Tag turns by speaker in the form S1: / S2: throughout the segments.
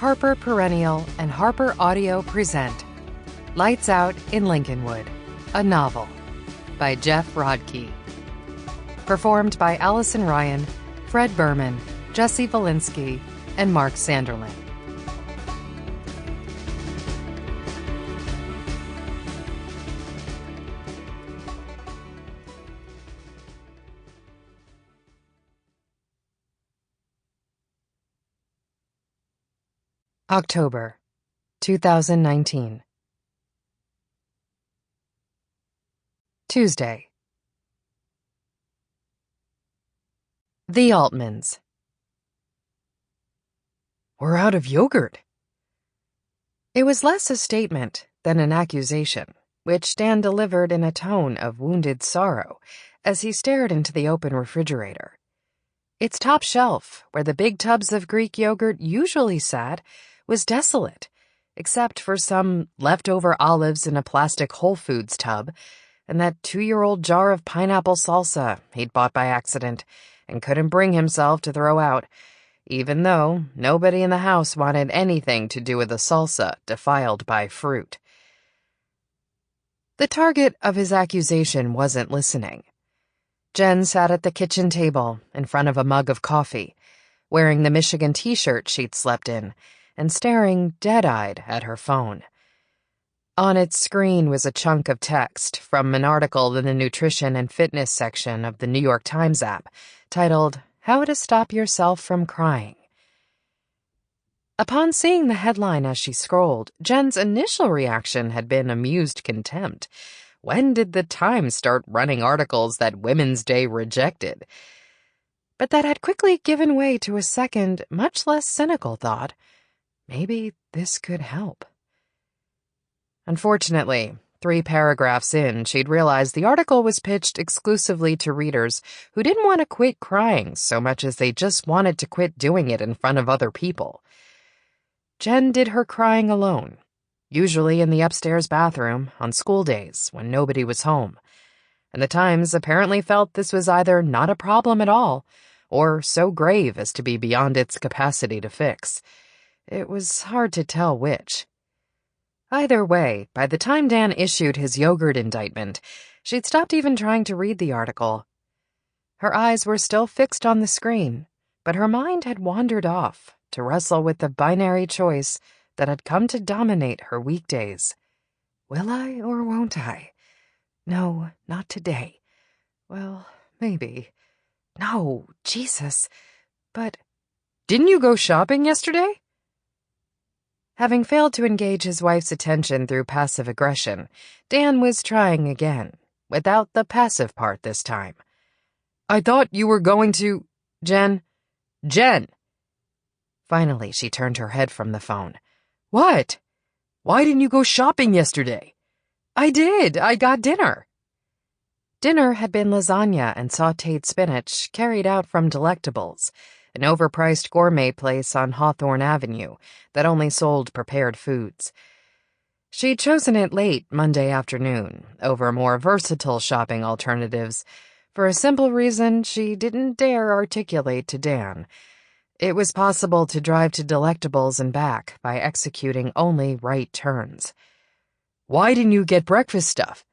S1: Harper Perennial and HarperAudio present Lights Out in Lincolnwood, a novel by Geoff Rodkey. Performed by Allyson Ryan, Fred Berman, Jesse Vilinsky, and Mark Sanderlin. October 2019. Tuesday. The Altmans. We're out of yogurt. It was less a statement than an accusation, which Dan delivered in a tone of wounded sorrow as he stared into the open refrigerator. Its top shelf, where the big tubs of Greek yogurt usually sat, was desolate, except for some leftover olives in a plastic Whole Foods tub, and that 2-year-old jar of pineapple salsa he'd bought by accident and couldn't bring himself to throw out, even though nobody in the house wanted anything to do with the salsa defiled by fruit. The target of his accusation wasn't listening. Jen sat at the kitchen table in front of a mug of coffee, wearing the Michigan t-shirt she'd slept in, and staring dead-eyed at her phone. On its screen was a chunk of text from an article in the nutrition and fitness section of the New York Times app, titled, "How to Stop Yourself from Crying." Upon seeing the headline as she scrolled, Jen's initial reaction had been amused contempt. When did the Times start running articles that Women's Day rejected? But that had quickly given way to a second, much less cynical thought. Maybe this could help. Unfortunately, 3 paragraphs in, she'd realized the article was pitched exclusively to readers who didn't want to quit crying so much as they just wanted to quit doing it in front of other people. Jen did her crying alone, usually in the upstairs bathroom on school days when nobody was home, and the Times apparently felt this was either not a problem at all or so grave as to be beyond its capacity to fix. It was hard to tell which. Either way, by the time Dan issued his yogurt indictment, she'd stopped even trying to read the article. Her eyes were still fixed on the screen, but her mind had wandered off to wrestle with the binary choice that had come to dominate her weekdays. Will I or won't I? No, not today. Well, maybe. No, Jesus. But didn't you go shopping yesterday? Having failed to engage his wife's attention through passive aggression, Dan was trying again, without the passive part this time. I thought you were going to... Jen! Finally, she turned her head from the phone. What? Why didn't you go shopping yesterday? I did. I got dinner. Dinner had been lasagna and sautéed spinach carried out from Delectables, an overpriced gourmet place on Hawthorne Avenue that only sold prepared foods. She'd chosen it late Monday afternoon over more versatile shopping alternatives for a simple reason she didn't dare articulate to Dan. It was possible to drive to Delectables and back by executing only right turns. Why didn't you get breakfast stuff?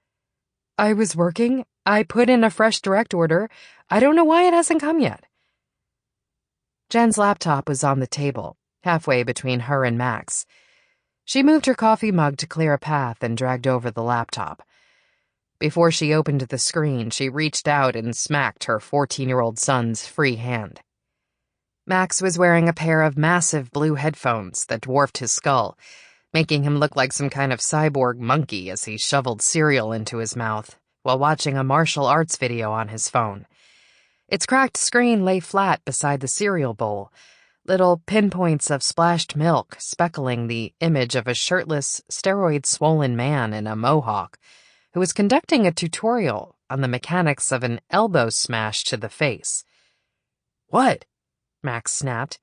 S1: I was working. I put in a fresh direct order. I don't know why it hasn't come yet. Jen's laptop was on the table, halfway between her and Max. She moved her coffee mug to clear a path and dragged over the laptop. Before she opened the screen, she reached out and smacked her 14-year-old son's free hand. Max was wearing a pair of massive blue headphones that dwarfed his skull, making him look like some kind of cyborg monkey as he shoveled cereal into his mouth while watching a martial arts video on his phone. Its cracked screen lay flat beside the cereal bowl, little pinpoints of splashed milk speckling the image of a shirtless, steroid-swollen man in a mohawk who was conducting a tutorial on the mechanics of an elbow smash to the face. What? Max snapped.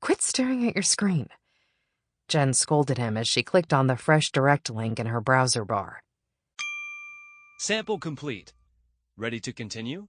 S1: Quit staring at your screen. Jen scolded him as she clicked on the fresh direct link in her browser bar.
S2: Sample complete. Ready to continue?